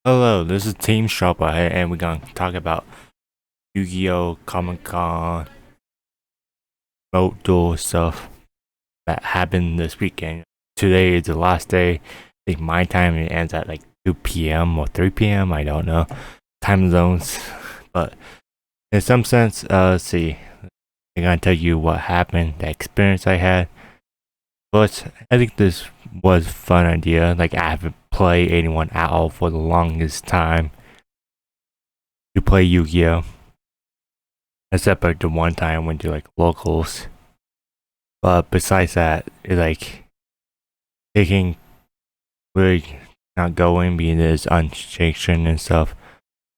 Hello, this is teamscrubout, and we're gonna talk about Yu-Gi-Oh, Comic Con, remote duel stuff that happened this weekend. Today is the last day. I think my time it ends at like 2 p.m. or 3 p.m. I don't know time zones, but in some sense, let's see. I'm gonna tell you what happened, the experience I had. But I think this was a fun idea. Like I haven't played anyone at all for the longest time to play Yu-Gi-Oh. Except like the one time I went to like locals. But besides that, it like taking really not going because it's unsanctioned and stuff.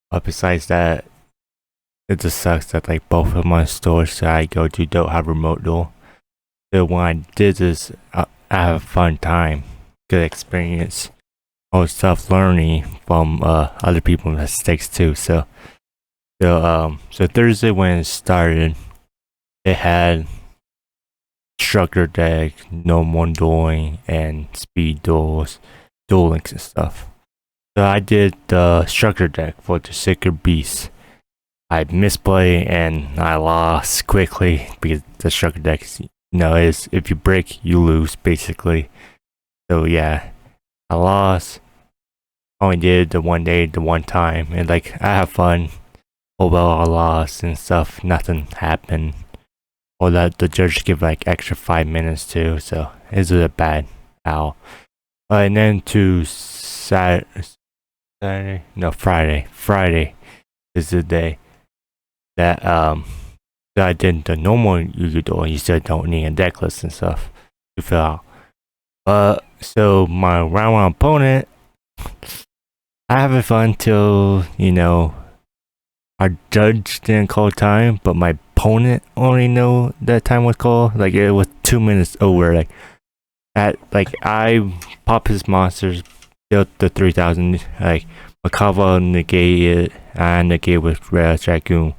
But besides that, it just sucks that like both of my stores that I go to don't have remote duel. So when I did this, I have a fun time, good experience, all stuff learning from other people's mistakes too. So Thursday when it started, it had structure deck, no more dueling, and speed duels, duel links and stuff. So I did the structure deck for the Sacred Beast. I misplayed and I lost quickly because the structure deck is if you break you lose basically. So yeah, I lost. Only did the one day, the one time, and like I have fun. Although I lost and stuff, nothing happened. Or that the judge give like extra 5 minutes too, so it's a bad owl. And then to Saturday, no Friday. Friday is the day that that I did the normal Yugioh. You still don't need a deck list and stuff to fill out. So my round one opponent, I having fun till our judge didn't call time, but my opponent only know that time was called. Like it was 2 minutes over. I pop his monsters, built the 3000. Like Makava negated it, and negate with Red Dragoon.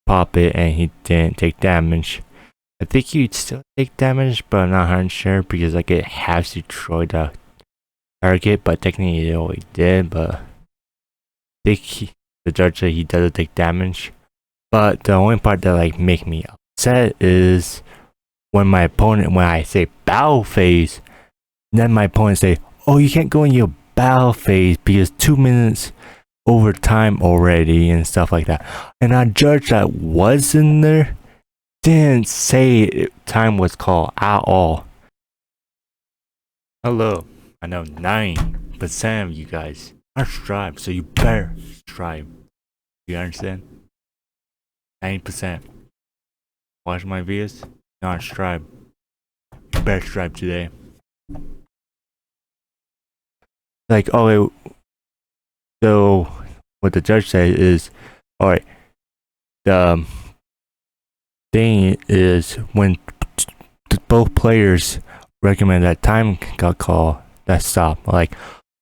Pop it, and he didn't take damage. I think he'd still take damage, but I'm not 100% sure because like it has destroyed the target. But technically, it already did. But I think the judge said he doesn't take damage. But the only part that like make me upset is when I say battle phase, then my opponent say, "Oh, you can't go in your battle phase because 2 minutes over time already," and stuff like that. And our judge that was in there didn't say time was called at all. Hello, I know 9% of you guys are strive, so you better strive. You understand? 90%. Watch my videos, not strive. You better strive today. Like, oh, so what the judge said is, alright, the thing is when both players recommend that time got called, that stop. Like,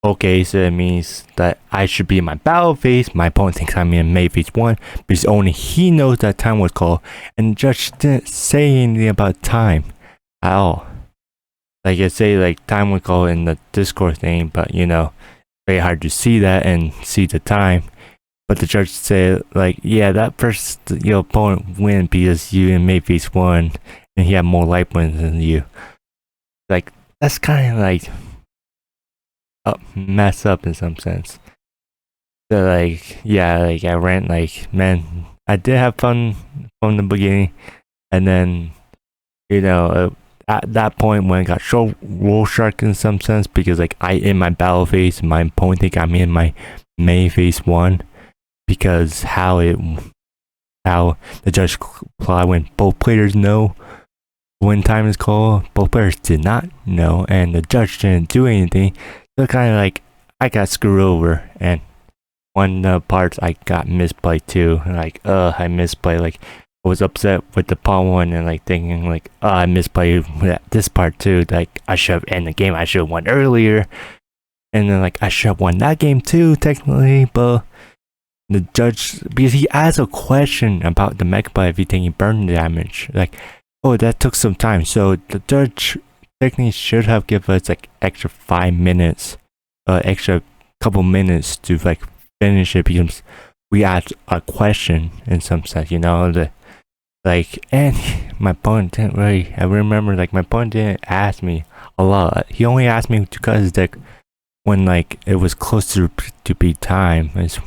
okay, so it means that I should be in my battle phase. My opponent thinks I'm in May phase 1 because only he knows that time was called, and the judge didn't say anything about time at all. Like it say like time was called in the Discord thing, but very hard to see that and see the time. But the judge said like, yeah, that person, your opponent win because you in May phase 1 and he had more life wins than you. Like that's kind of like mess up in some sense. So like yeah, like I ran like, man, I did have fun from the beginning, and then at that point when I got roll shark in some sense because like I in my battle phase, my opponent think I'm in my May phase 1 because how the judge apply when both players know when time is called. Both players did not know, and the judge didn't do anything. So kind of like I got screwed over, and one of the parts I got misplayed too. Like I misplayed. Like I was upset with the pawn one and like thinking like I misplayed this part too. Like I should have ended the game. I should have won earlier, and then like I should have won that game too technically. But the judge, because he asked a question about the Mechaba if you think he burned damage, like, oh, that took some time. So the judge technically should have given us like extra 5 minutes, extra couple minutes to like finish it because we asked a question in some sense, you know, and my opponent didn't really, I remember like my opponent didn't ask me a lot. He only asked me to cut his deck when like it was close to be time. It's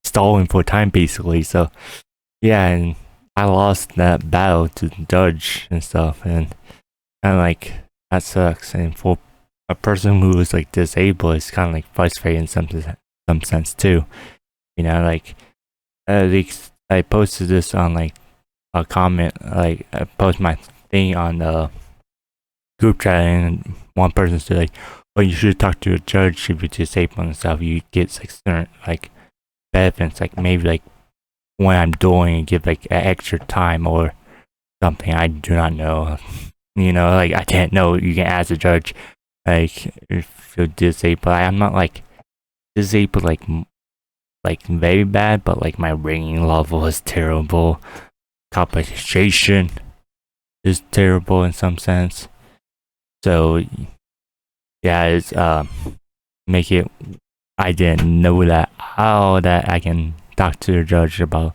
stalling for time basically. So yeah, and I lost that battle to the judge and stuff, and like that sucks. And for a person who is like disabled, it's kind of like frustrating in some sense too. You know, like at least I posted this on like a comment, like I post my thing on the group chat, and one person said like, "Well, you should talk to a judge if you're disabled and stuff. You get like certain like benefits, like maybe like when I'm doing, give like extra time or something." I do not know. You know, like I didn't know. You can ask the judge, like if you're disabled. I'm not like disabled, like very bad, but like my ringing level is terrible. Compensation is terrible in some sense. So yeah, it's make it. I didn't know that that I can talk to the judge about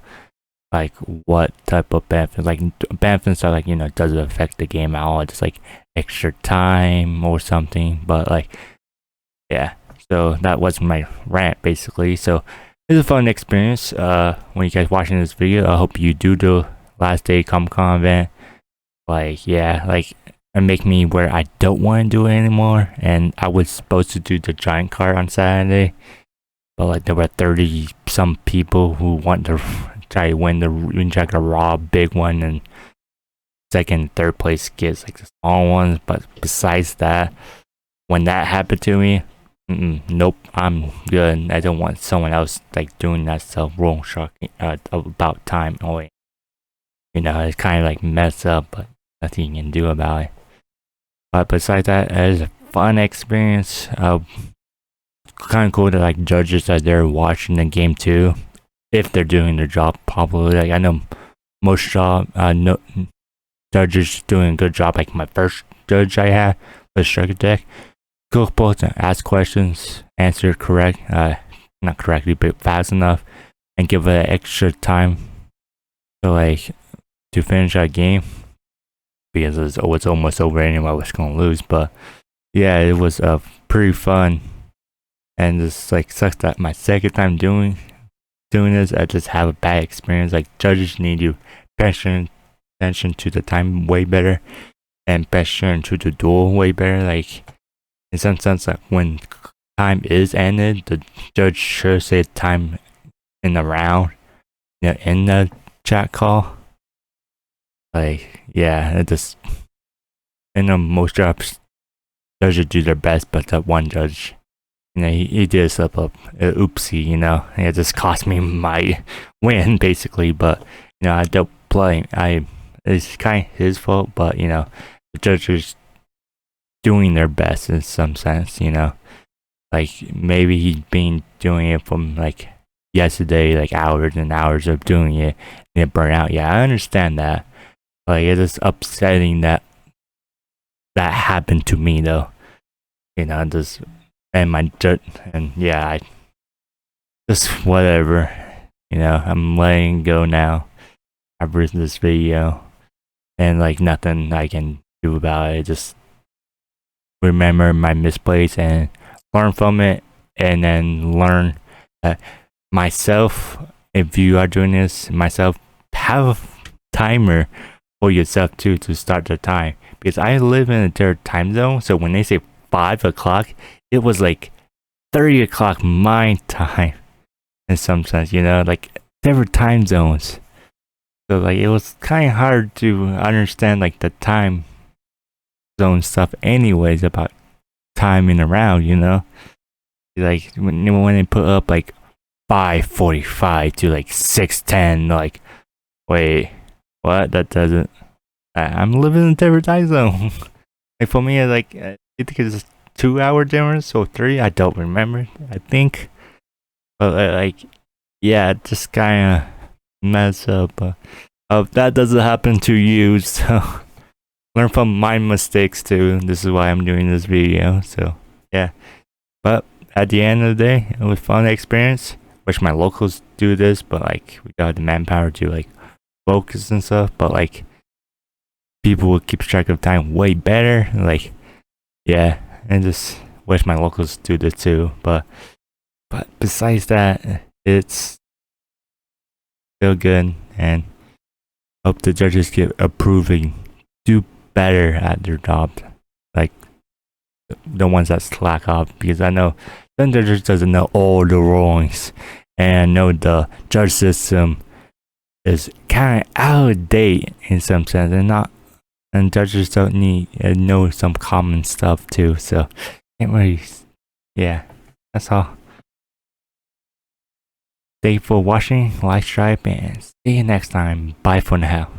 like what type of benefits. Like benefits are like, you know, does it affect the game at all? Just like extra time or something. But like yeah, so that was my rant basically. So it's a fun experience. When you guys watching this video, I hope you do the last day Comic-Con event. Like yeah, like it make me where I don't want to do it anymore. And I was supposed to do the giant card on Saturday, but like there were 30 some people who want to try to win the raw big one, and second, third place gets like the small ones. But besides that, when that happened to me, nope, I'm good. I don't want someone else like doing that stuff wrong shocking about time only. You know, it's kind of like messed up, but nothing you can do about it. But besides that, it was a fun experience. Kind of cool that like judges that they're watching the game too, if they're doing their job properly. Like I know most no judges doing a good job. Like my first judge I had was Sugar Deck. Cool to ask questions, answer correct, not correctly, but fast enough, and give it extra time to like to finish that game, because it was almost over anyway. I was gonna lose, but yeah, it was pretty fun. And it's like sucks that my second time doing this, I just have a bad experience. Like judges need to pay attention to the time way better, and pay attention to the duel way better. Like in some sense, like when time is ended, the judge should say time in the round, you know, in the chat call. Like yeah, it just, I know most jobs judges do their best, but that one judge, you know, he did slip up, oopsie, you know, it just cost me my win basically. But you know, I don't blame. It's kind of his fault, but you know, the judges doing their best in some sense. You know, like maybe he's been doing it from like yesterday, like hours and hours of doing it, and it burn out. Yeah, I understand that. Like it is upsetting that happened to me though. You know, just. And my judge, and yeah, I just whatever, you know, I'm letting go now after this video, and like nothing I can do about it. Just remember my misplays and learn from it, and then learn that myself, if you are doing this myself, have a timer for yourself too to start the time, because I live in a different time zone. So when they say 5 o'clock, it was like 30 o'clock my time in some sense, you know, like different time zones. So like it was kind of hard to understand like the time zone stuff anyways, about timing around, you know. Like when they put up like 5:45 to like 6:10, like wait, what? That doesn't, I'm living in a different time zone. Like for me, like I think it's 2 hour difference or 3, I don't remember, I think. But like yeah, it just kind of mess up. That doesn't happen to you, so learn from my mistakes too. This is why I'm doing this video. So yeah, but at the end of the day, it was fun experience. Wish my locals do this, but like we got the manpower to like focus and stuff. But like people will keep track of time way better. Like yeah, and just wish my locals do this too. But besides that, it's still good, and hope the judges get approving, do better at their job, like the ones that slack off, because I know some judges doesn't know all the rulings, and I know the judge system is kind of out of date in some sense, and judges don't need know some common stuff too. So can't really, yeah, that's all. Thank you for watching, like, subscribe, and see you next time. Bye for now.